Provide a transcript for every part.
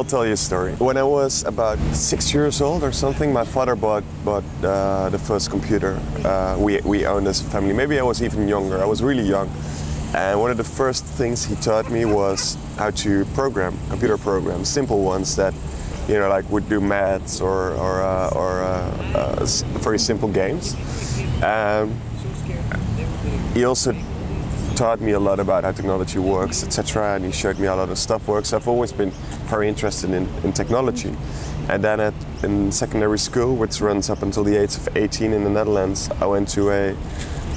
I'll tell you a story. When I was about 6 years old or something, my father bought the first computer we owned as a family. Maybe I was even younger. I was really young. And one of the first things he taught me was how to program, computer programs, simple ones that, you know, like would do maths or very simple games. He also taught me a lot about how technology works, etc. And he showed me how a lot of stuff works. I've always been very interested in technology. And then in secondary school, which runs up until the age of 18 in the Netherlands, I went to a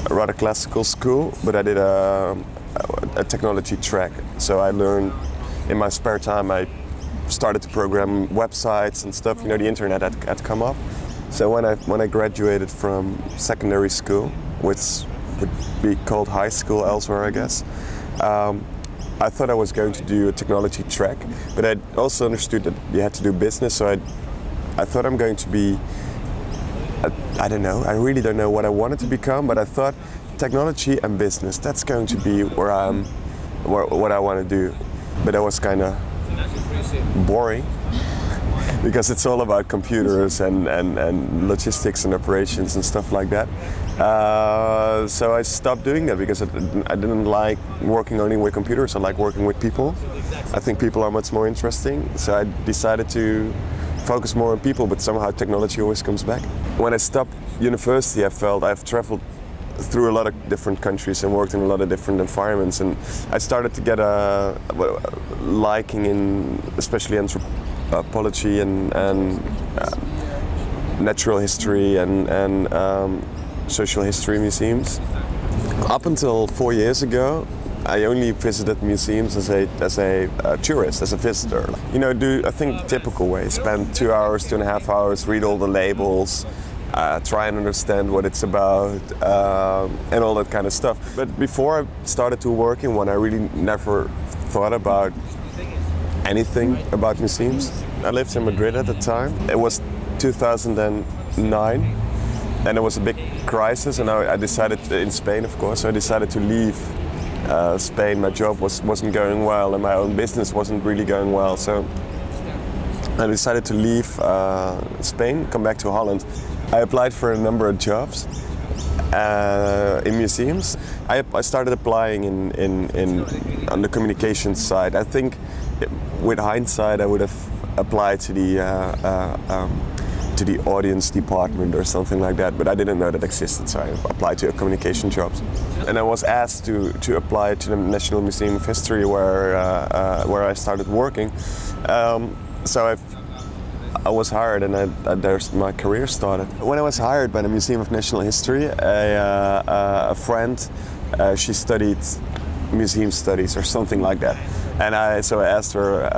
rather classical school, but I did a technology track. So I learned in my spare time, I started to program websites and stuff. You know, the internet had come up. So when I graduated from secondary school, which would be called high school elsewhere, I guess, I thought I was going to do a technology track, but I also understood that you had to do business. So I thought I'm going to be, I don't know, I really don't know what I wanted to become, but I thought technology and business, that's going to be what I want to do. But that was kind of boring because it's all about computers and logistics and operations and stuff like that. So I stopped doing that because I didn't like working only with computers. I like working with people. I think people are much more interesting. So I decided to focus more on people, but somehow technology always comes back. When I stopped university, I felt I've traveled through a lot of different countries and worked in a lot of different environments, and I started to get a liking in especially anthropology and natural history and social history museums. Up until 4 years ago, I only visited museums as a tourist, as a visitor. You know, I think the typical way, spend 2 hours, 2.5 hours, read all the labels, try and understand what it's about, and all that kind of stuff. But before I started to work in one, I really never thought about anything about museums. I lived in Madrid at the time. It was 2009, and there was a big crisis, and I decided, in Spain of course, I decided to leave Spain. My job wasn't going well, and my own business wasn't really going well, so I decided to leave Spain, come back to Holland. I applied for a number of jobs in museums. I started applying on the communications side. I think with hindsight I would have applied to the audience department or something like that, but I didn't know that existed, so I applied to communication jobs. And I was asked to apply to the National Museum of History where I started working. So I was hired, and there's my career started. When I was hired by the Museum of National History, a friend, she studied museum studies or something like that. And so I asked her,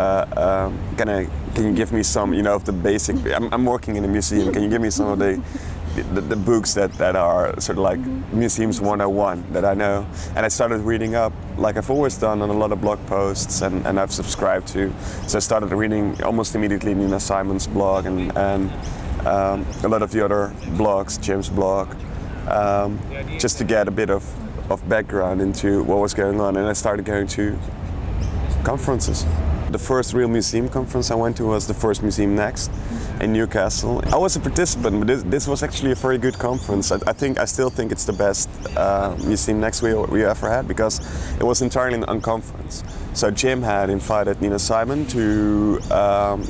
can you give me some, you know, of the basic, I'm working in a museum, can you give me some of the books that are sort of like Museums 101 that I know? And I started reading up, like I've always done, on a lot of blog posts, and I've subscribed to. So I started reading almost immediately Nina Simon's blog and a lot of the other blogs, Jim's blog, just to get a bit of background into what was going on. And I started going to conferences. The first real museum conference I went to was the first Museum Next in Newcastle. I was a participant, but this was actually a very good conference. I still think it's the best Museum Next we ever had, because it was entirely on conference. So Jim had invited Nina Simon to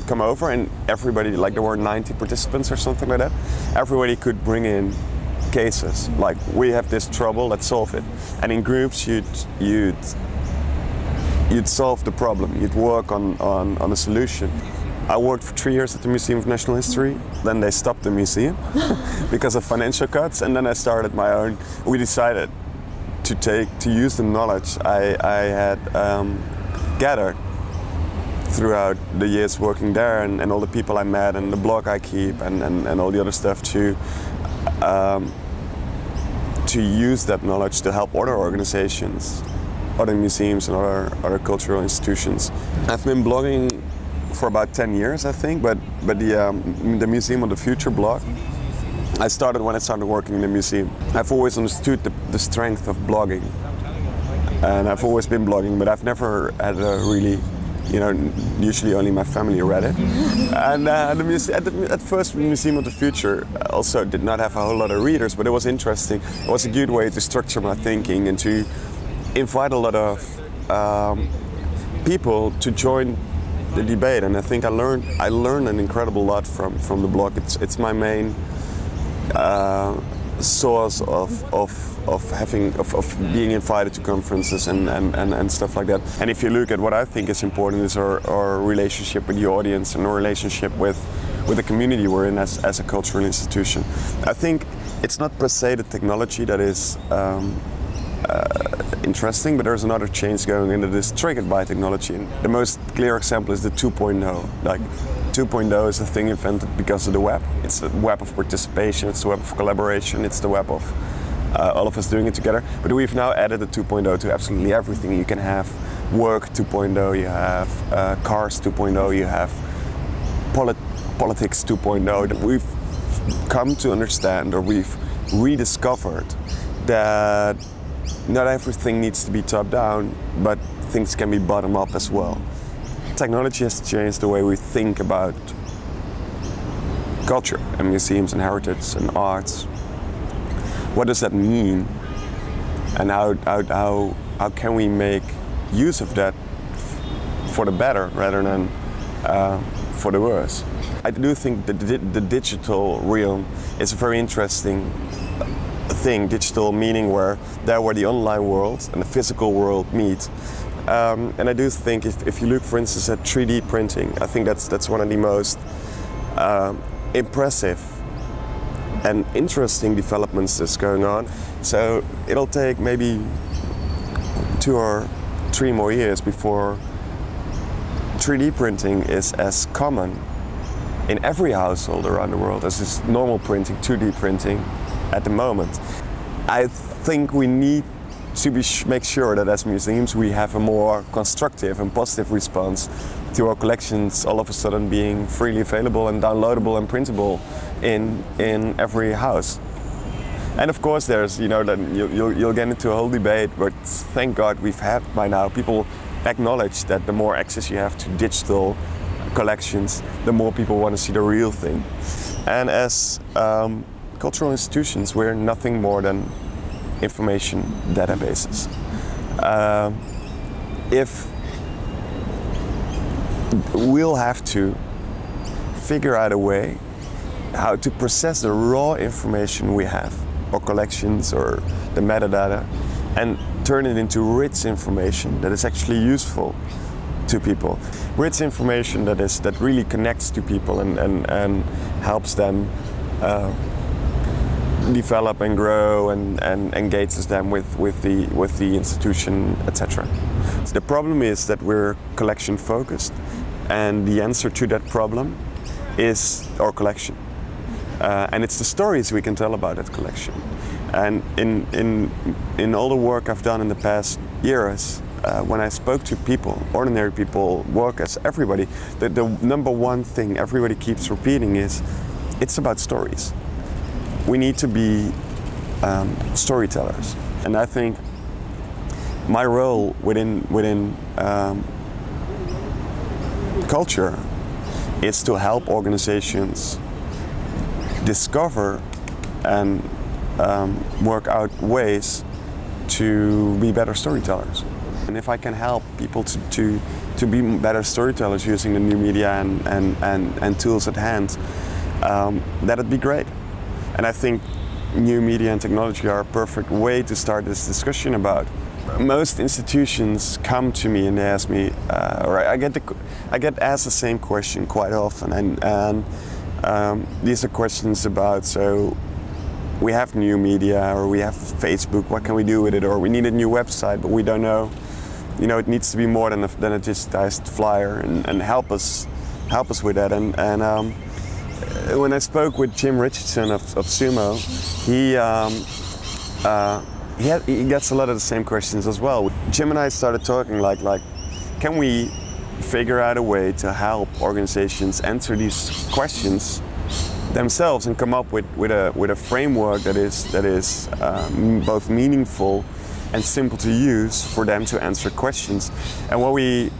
come over, and everybody, like there were 90 participants or something like that, everybody could bring in cases, like we have this trouble, let's solve it. And in groups you'd solve the problem, you'd work on a solution. I worked for 3 years at the Museum of National History, then they stopped the museum because of financial cuts, and then I started my own. We decided to use the knowledge I had gathered throughout the years working there, and all the people I met, and the blog I keep, and all the other stuff, to use that knowledge to help other organizations, other museums and other cultural institutions. I've been blogging for about 10 years, I think, but the Museum of the Future blog, I started when I started working in the museum. I've always understood the strength of blogging, and I've always been blogging, but I've never had a really You know, usually only my family read it. And at first, the Museum of the Future also did not have a whole lot of readers, but it was interesting. It was a good way to structure my thinking and to invite a lot of people to join the debate. And I think I learned an incredible lot from the blog. It's my main source of being invited to conferences and stuff like that. And if you look at what I think is important is our relationship with the audience and our relationship with the community we're in as a cultural institution. I think it's not per se the technology that is interesting, but there's another change going in that is triggered by technology. And the most clear example is the 2.0. Like 2.0 is a thing invented because of the web. It's the web of participation, it's the web of collaboration, it's the web of all of us doing it together. But we've now added the 2.0 to absolutely everything. You can have work 2.0, you have cars 2.0, you have politics 2.0. That we've come to understand, or we've rediscovered, that not everything needs to be top down, but things can be bottom up as well. Technology has changed the way we think about culture and museums and heritage and arts. What does that mean? And how can we make use of that for the better rather than for the worse? I do think that the digital realm is a very interesting thing. Digital meaning where the online world and the physical world meet. And I do think if you look, for instance, at 3D printing, I think that's one of the most impressive and interesting developments that's going on. So it'll take maybe 2 or 3 more years before 3D printing is as common in every household around the world as is normal printing, 2D printing at the moment. I think we need to make sure that as museums we have a more constructive and positive response to our collections all of a sudden being freely available and downloadable and printable in every house. And of course there's, you know, then you'll get into a whole debate, but thank God we've had by now people acknowledge that the more access you have to digital collections, the more people want to see the real thing. And as cultural institutions, we're nothing more than information databases. If we'll have to figure out a way how to process the raw information we have, or collections, or the metadata, and turn it into rich information that is actually useful to people. Rich information that really connects to people and helps them develop and grow and engages them with the institution, etc. So the problem is that we're collection focused, and the answer to that problem is our collection, and it's the stories we can tell about that collection. And in all the work I've done in the past years, when I spoke to people, ordinary people, workers, everybody, the number one thing everybody keeps repeating is, it's about stories. We need to be storytellers, and I think my role within culture is to help organizations discover and work out ways to be better storytellers. And if I can help people to be better storytellers using the new media and tools at hand, that'd be great. And I think new media and technology are a perfect way to start this discussion about. Most institutions come to me and they ask me, or I get asked the same question quite often, and these are questions about, so we have new media, or we have Facebook, what can we do with it, or we need a new website, but we don't know. You know, it needs to be more than a digitized flyer, and help us with that. And when I spoke with Jim Richardson of Sumo, he gets a lot of the same questions as well. Jim and I started talking like, can we figure out a way to help organizations answer these questions themselves and come up with a framework that is both meaningful and simple to use for them to answer questions. And what we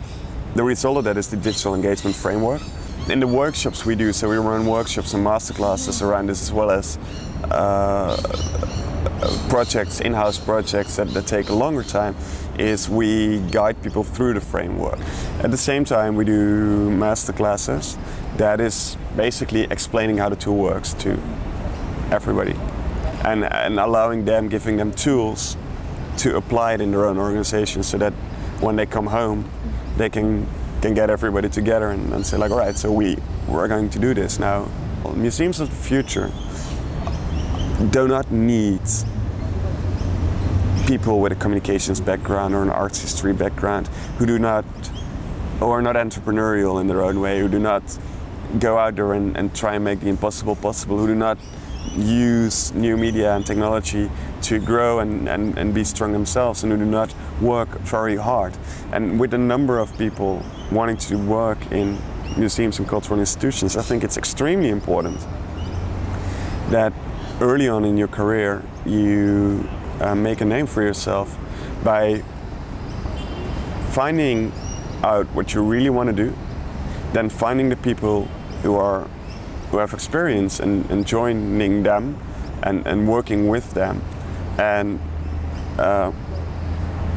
the result of that is the digital engagement framework. In the workshops we do, so we run workshops and masterclasses around this, as well as projects, in-house projects that take a longer time, is we guide people through the framework. At the same time, we do masterclasses that is basically explaining how the tool works to everybody, and allowing them, giving them tools to apply it in their own organization, so that when they come home, they can get everybody together and say like, all right, so we're going to do this now. Museums of the future do not need people with a communications background or an arts history background who are not entrepreneurial in their own way, who do not go out there and try and make the impossible possible, who do not use new media and technology to grow and be strong themselves, and who do not work very hard. And with a number of people wanting to work in museums and cultural institutions, I think it's extremely important that early on in your career you make a name for yourself by finding out what you really want to do, then finding the people who have experience and joining them and working with them, and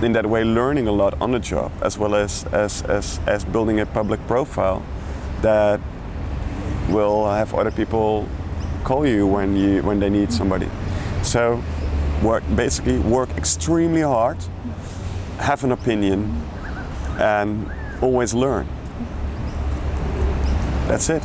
in that way learning a lot on the job, as well as building a public profile that will have other people call you when they need somebody. So basically work extremely hard, have an opinion, and always learn. That's it.